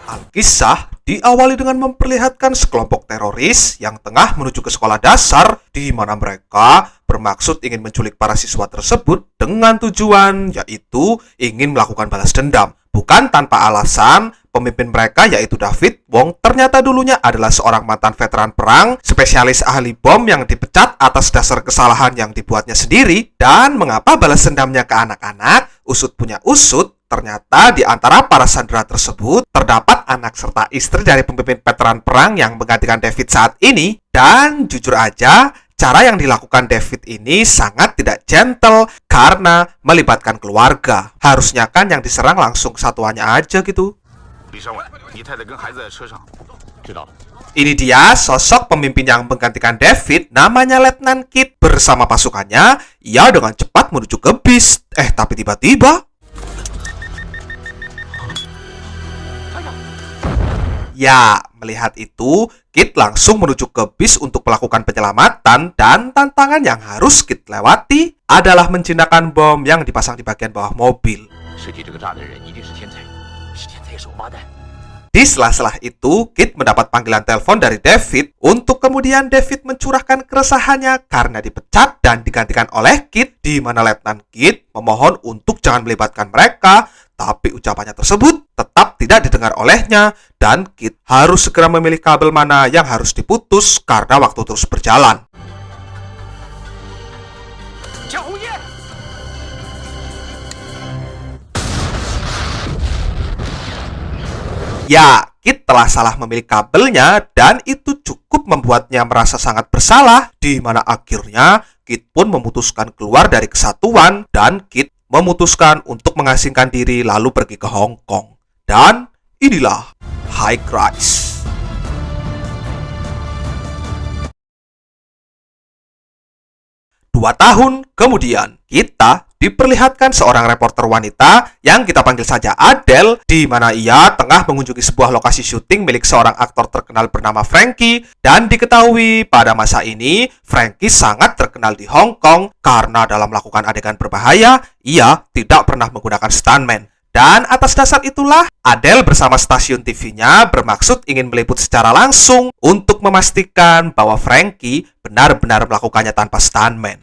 Alkisah diawali dengan memperlihatkan sekelompok teroris yang tengah menuju ke sekolah dasar di mana mereka bermaksud ingin menculik para siswa tersebut dengan tujuan yaitu ingin melakukan balas dendam. Bukan tanpa alasan, pemimpin mereka yaitu David Wong ternyata dulunya adalah seorang mantan veteran perang, spesialis ahli bom yang dipecat atas dasar kesalahan yang dibuatnya sendiri. Dan mengapa balas dendamnya ke anak-anak? Usut punya usut, ternyata di antara para sandera tersebut terdapat anak serta istri dari pemimpin veteran perang yang menggantikan David saat ini. Dan jujur aja, cara yang dilakukan David ini sangat tidak gentle karena melibatkan keluarga. Harusnya kan yang diserang langsung satuannya aja gitu. Ini dia sosok pemimpin yang menggantikan David, namanya Letnan Kit. Bersama pasukannya, ia dengan cepat menuju ke bis. Tapi tiba-tiba ya, melihat itu, Kit langsung menuju ke bis untuk melakukan penyelamatan dan tantangan yang harus Kit lewati adalah menjinakkan bom yang dipasang di bagian bawah mobil. Di sela-sela itu, Kit mendapat panggilan telepon dari David untuk kemudian David mencurahkan keresahannya karena dipecat dan digantikan oleh Kit, di mana Letnan Kit memohon untuk jangan melibatkan mereka, tapi ucapannya tersebut tetap tidak didengar olehnya dan Kit harus segera memilih kabel mana yang harus diputus karena waktu terus berjalan. Ya, Kit telah salah memilih kabelnya dan itu cukup membuatnya merasa sangat bersalah, di mana akhirnya Kit pun memutuskan keluar dari kesatuan dan Kit memutuskan untuk mengasingkan diri lalu pergi ke Hong Kong. Dan inilah High Rise. Dua tahun kemudian, kita diperlihatkan seorang reporter wanita yang kita panggil saja Adele, di mana ia tengah mengunjungi sebuah lokasi syuting milik seorang aktor terkenal bernama Frankie. Dan diketahui pada masa ini, Frankie sangat terkenal di Hong Kong karena dalam melakukan adegan berbahaya, ia tidak pernah menggunakan stuntman. Dan atas dasar itulah, Adele bersama stasiun TV-nya bermaksud ingin meliput secara langsung untuk memastikan bahwa Frankie benar-benar melakukannya tanpa stuntman.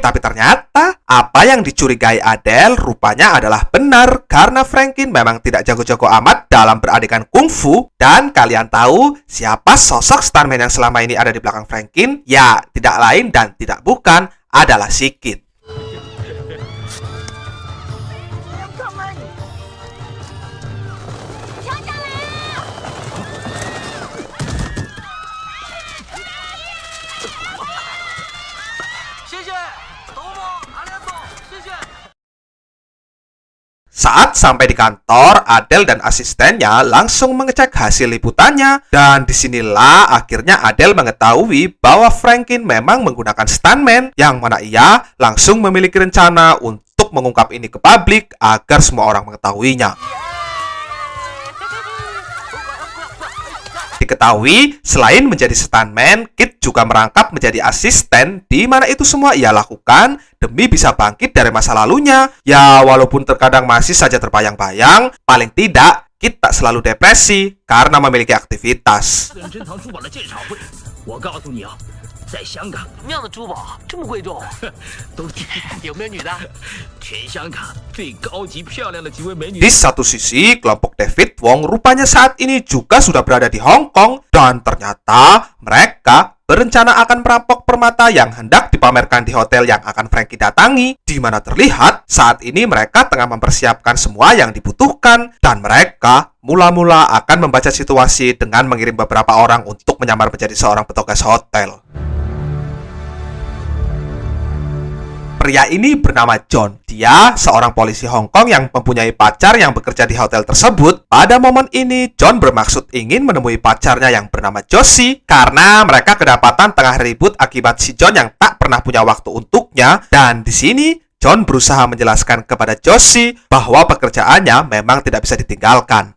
Tapi ternyata apa yang dicurigai Adele rupanya adalah benar karena Frankie memang tidak jago-jago amat dalam beradegan kungfu. Dan kalian tahu siapa sosok stuntman yang selama ini ada di belakang Frankie? Ya, tidak lain dan tidak bukan adalah si Kit. Saat sampai di kantor, Adele dan asistennya langsung mengecek hasil liputannya. Dan disinilah akhirnya Adele mengetahui bahwa Frankie memang menggunakan stuntman, yang mana ia langsung memiliki rencana untuk mengungkap ini ke publik agar semua orang mengetahuinya. Diketahui, selain menjadi stuntman, Kit juga merangkap menjadi asisten, di mana itu semua ia lakukan demi bisa bangkit dari masa lalunya. Ya, walaupun terkadang masih saja terbayang-bayang, paling tidak Kit tak selalu depresi karena memiliki aktivitas. Di satu sisi, kelompok David Wong rupanya saat ini juga sudah berada di Hong Kong dan ternyata mereka berencana akan merampok permata yang hendak dipamerkan di hotel yang akan Frankie datangi, di mana terlihat saat ini mereka tengah mempersiapkan semua yang dibutuhkan dan mereka mula-mula akan membaca situasi dengan mengirim beberapa orang untuk menyamar menjadi seorang petugas hotel. Pria ini bernama John. Dia seorang polisi Hong Kong yang mempunyai pacar yang bekerja di hotel tersebut. Pada momen ini, John bermaksud ingin menemui pacarnya yang bernama Josie karena mereka kedapatan tengah ribut akibat si John yang tak pernah punya waktu untuknya. Dan di sini, John berusaha menjelaskan kepada Josie bahwa pekerjaannya memang tidak bisa ditinggalkan.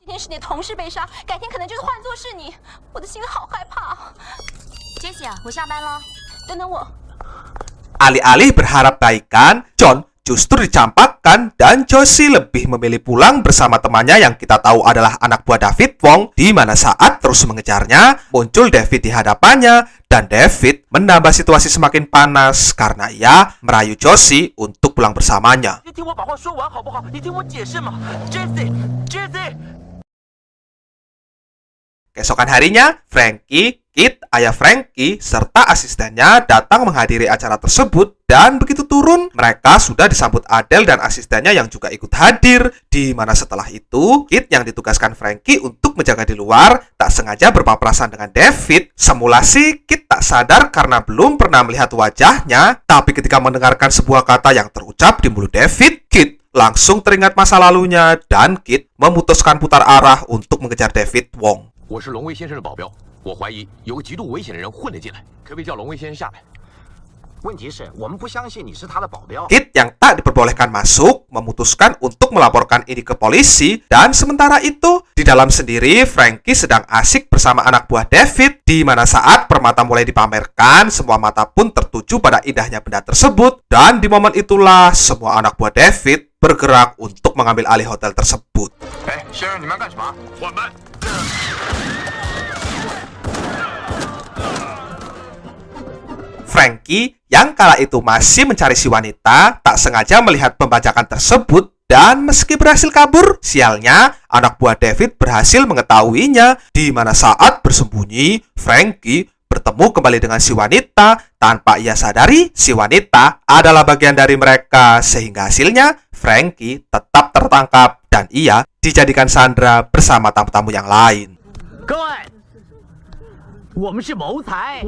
Alih-alih berharap baikan, John justru dicampakkan menyenangkan dan Josie lebih memilih pulang bersama temannya yang kita tahu adalah anak buah David Wong, di mana saat terus mengejarnya, muncul David di hadapannya dan David menambah situasi semakin panas karena ia merayu Josie untuk pulang bersamanya. Keesokan harinya, Frankie, Kit, ayah Frankie, serta asistennya datang menghadiri acara tersebut dan begitu turun, mereka sudah disambut Adele dan asistennya yang juga ikut hadir. Di mana setelah itu, Kit yang ditugaskan Frankie untuk menjaga di luar tak sengaja berpapasan dengan David. Semula sih Kit tak sadar karena belum pernah melihat wajahnya, tapi ketika mendengarkan sebuah kata yang terucap di mulut David, Kit langsung teringat masa lalunya dan Kit memutuskan putar arah untuk mengejar David Wong. 我是龙威先生的保镖，我怀疑有个极度危险的人混了进来，可不可以叫龙威先生下来？问题是我们不相信你是他的保镖。 Kit yang tak diperbolehkan masuk memutuskan untuk melaporkan ini ke polisi dan sementara itu di dalam sendiri Frankie sedang asik bersama anak buah David di mana saat permata mulai dipamerkan semua mata pun tertuju pada indahnya benda tersebut dan di momen itulah semua anak buah David bergerak untuk mengambil alih hotel tersebut. 哎，先生，你们要干什么？缓慢。 Frankie yang kala itu masih mencari si wanita tak sengaja melihat pembajakan tersebut dan meski berhasil kabur, sialnya anak buah David berhasil mengetahuinya di mana saat bersembunyi, Frankie bertemu kembali dengan si wanita tanpa ia sadari si wanita adalah bagian dari mereka sehingga hasilnya Frankie tetap tertangkap dan ia dijadikan sandera bersama tamu-tamu yang lain. 各位，我们是谋财。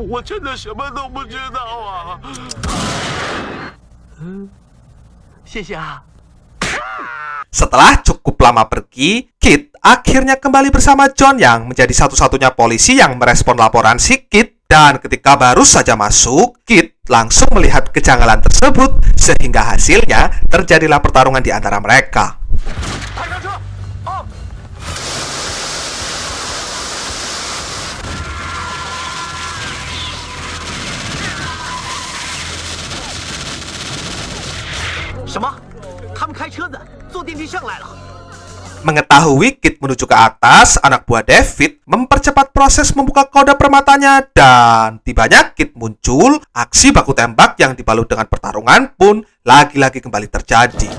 我真的什么都不知道啊！谢谢啊。 Setelah cukup lama pergi, Kit akhirnya kembali bersama John yang menjadi satu-satunya polisi yang merespon laporan si Kit. Dan ketika baru saja masuk, Kit langsung melihat kejanggalan tersebut sehingga hasilnya terjadilah pertarungan di antara mereka. 快上车！哦， 什么？他们开车子坐电梯上来了。 Mengetahui Kit menuju ke atas, anak buah David mempercepat proses membuka kode permatanya dan tibanya Kit muncul, aksi baku tembak yang dibalut dengan pertarungan pun lagi-lagi kembali terjadi.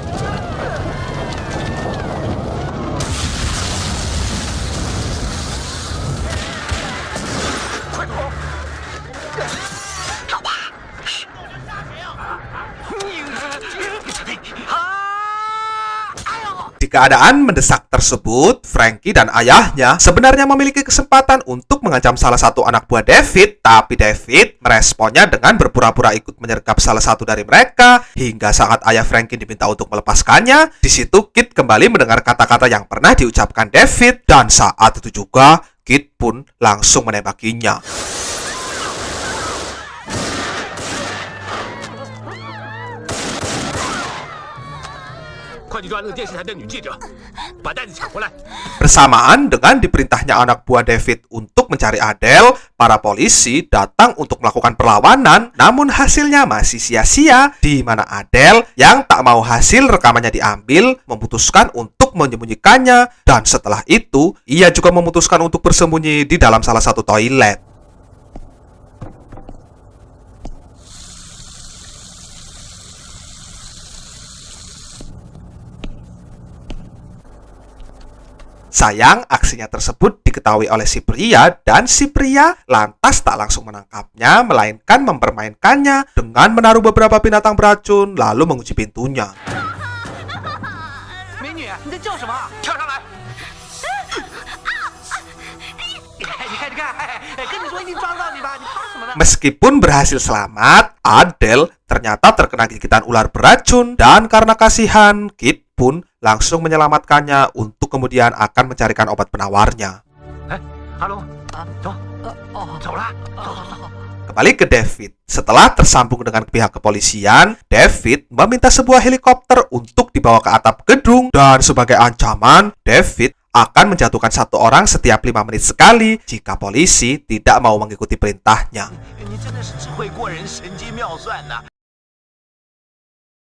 Di keadaan mendesak tersebut, Frankie dan ayahnya sebenarnya memiliki kesempatan untuk mengancam salah satu anak buah David, tapi David meresponnya dengan berpura-pura ikut menyergap salah satu dari mereka hingga saat ayah Frankie diminta untuk melepaskannya. Di situ Kit kembali mendengar kata-kata yang pernah diucapkan David dan saat itu juga Kit pun langsung menembakinya. 快去抓那个电视台的女记者，把袋子抢回来。 Bersamaan dengan diperintahnya anak buah David untuk mencari Adele, para polisi datang untuk melakukan perlawanan, namun hasilnya masih sia-sia, di mana Adele yang tak mau hasil rekamannya diambil, memutuskan untuk menyembunyikannya, dan setelah itu, ia juga memutuskan untuk bersembunyi di dalam salah satu toilet. Sayang, aksinya tersebut diketahui oleh si pria dan si pria lantas tak langsung menangkapnya, melainkan mempermainkannya dengan menaruh beberapa binatang beracun lalu mengunci pintunya. 美女，你在叫什么？跳上来！你看，跟你说一定抓到你吧，你怕什么呢？ Meskipun berhasil selamat, Adele ternyata terkena gigitan ular beracun dan karena kasihan, Kit pun langsung menyelamatkannya untuk kemudian akan mencarikan obat penawarnya. 哎，阿龙，走，走了，走。 Kembali ke David. Setelah tersambung dengan pihak kepolisian, David meminta sebuah helikopter untuk dibawa ke atap gedung dan sebagai ancaman, David akan menjatuhkan satu orang setiap 5 menit sekali jika polisi tidak mau mengikuti perintahnya. 你真的是智慧过人，神机妙算呐！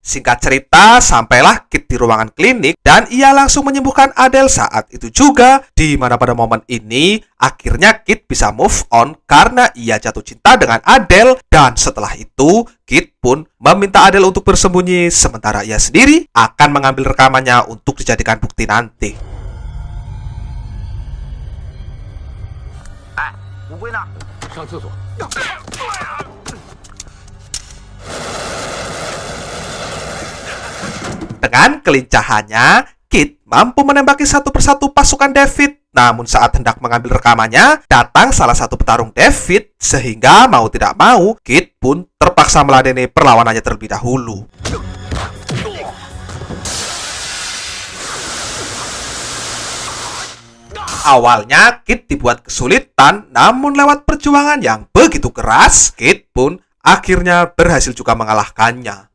Singkat cerita, sampailah Kit di ruangan klinik dan ia langsung menyembuhkan Adele saat itu juga, di mana pada momen ini akhirnya Kit bisa move on karena ia jatuh cinta dengan Adele, dan setelah itu Kit pun meminta Adele untuk bersembunyi sementara ia sendiri akan mengambil rekamannya untuk dijadikan bukti nanti. 哎，乌龟呢？ 上厕所。 Dengan kelincahannya, Kit mampu menembaki satu persatu pasukan David. Namun saat hendak mengambil rekamannya, datang salah satu petarung David, sehingga mau tidak mau, Kit pun terpaksa meladeni perlawanannya terlebih dahulu. Awalnya, Kit dibuat kesulitan, namun lewat perjuangan yang begitu keras, Kit pun akhirnya berhasil juga mengalahkannya.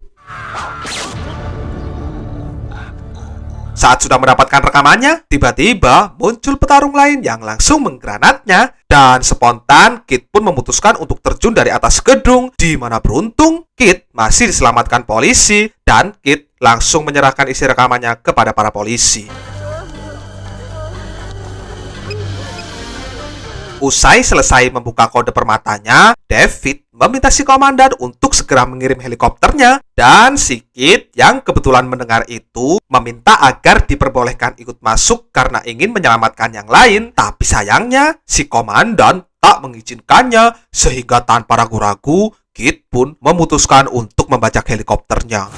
Saat sudah mendapatkan rekamannya, tiba-tiba muncul petarung lain yang langsung menggranatnya, dan spontan Kit pun memutuskan untuk terjun dari atas gedung, di mana beruntung Kit masih diselamatkan polisi, dan Kit langsung menyerahkan isi rekamannya kepada para polisi. Usai selesai membuka kode permatanya, David meminta si komandan untuk segera mengirim helikopternya, dan si Kit yang kebetulan mendengar itu meminta agar diperbolehkan ikut masuk karena ingin menyelamatkan yang lain. Tapi sayangnya si komandan tak mengizinkannya, sehingga tanpa ragu-ragu Kit pun memutuskan untuk membajak helikopternya.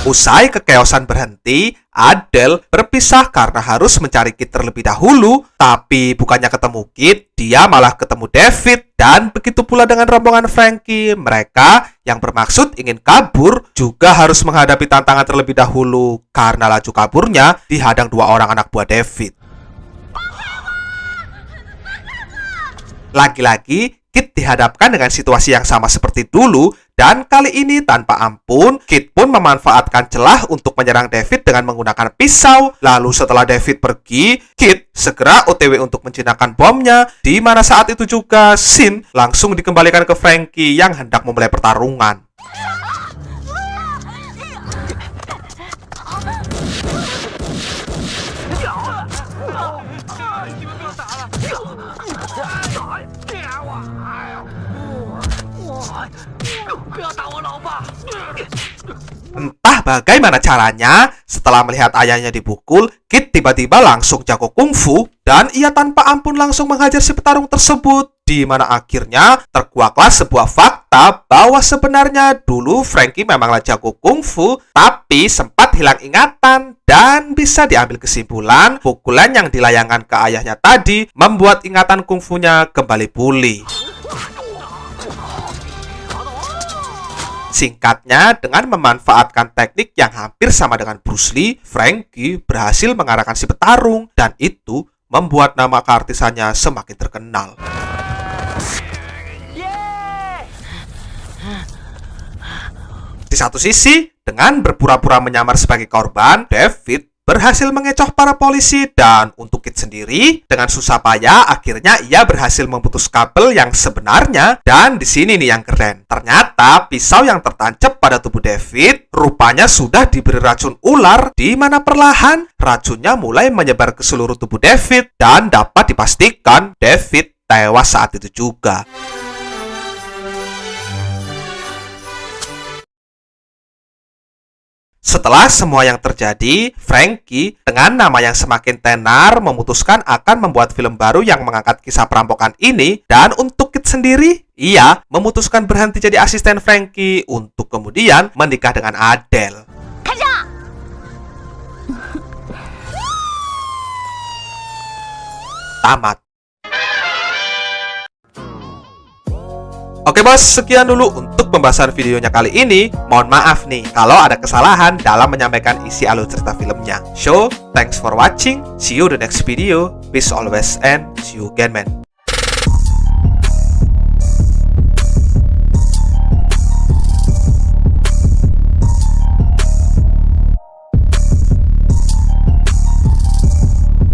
Usai kekeosan berhenti, Adele berpisah karena harus mencari Kit terlebih dahulu. Tapi bukannya ketemu Kit, dia malah ketemu David. Dan begitu pula dengan rombongan Frankie. Mereka yang bermaksud ingin kabur juga harus menghadapi tantangan terlebih dahulu karena laju kaburnya dihadang dua orang anak buah David. Lagi-lagi, Kit dihadapkan dengan situasi yang sama seperti dulu, dan kali ini tanpa ampun, Kit pun memanfaatkan celah untuk menyerang David dengan menggunakan pisau. Lalu setelah David pergi, Kit segera OTW untuk menjinakkan bomnya, di mana saat itu juga Sin langsung dikembalikan ke Frankie yang hendak memulai pertarungan. Entah bagaimana caranya, setelah melihat ayahnya dipukul, Kit tiba-tiba langsung jago kungfu dan ia tanpa ampun langsung menghajar si petarung tersebut, di mana akhirnya terkuaklah sebuah fakta bahwa sebenarnya dulu Frankie memanglah jago kungfu, tapi sempat hilang ingatan, dan bisa diambil kesimpulan pukulan yang dilayangkan ke ayahnya tadi membuat ingatan kungfunya kembali pulih. Singkatnya, dengan memanfaatkan teknik yang hampir sama dengan Bruce Lee, Frankie berhasil mengarahkan si petarung, dan itu membuat nama keartisannya semakin terkenal. Di satu sisi, dengan berpura-pura menyamar sebagai korban, David berhasil mengecoh para polisi, dan untuk Kit sendiri dengan susah payah akhirnya ia berhasil memutus kabel yang sebenarnya. Dan di sini nih yang keren, ternyata pisau yang tertancap pada tubuh David rupanya sudah diberi racun ular, di mana perlahan racunnya mulai menyebar ke seluruh tubuh David, dan dapat dipastikan David tewas saat itu juga. Setelah semua yang terjadi, Frankie dengan nama yang semakin tenar memutuskan akan membuat film baru yang mengangkat kisah perampokan ini. Dan untuk Kit sendiri, ia memutuskan berhenti jadi asisten Frankie untuk kemudian menikah dengan Adele. Tamat. Oke bos, sekian dulu untuk pembahasan videonya kali ini. Mohon maaf nih kalau ada kesalahan dalam menyampaikan isi alur cerita filmnya. So, thanks for watching. See you the next video. Peace always and see you again, man.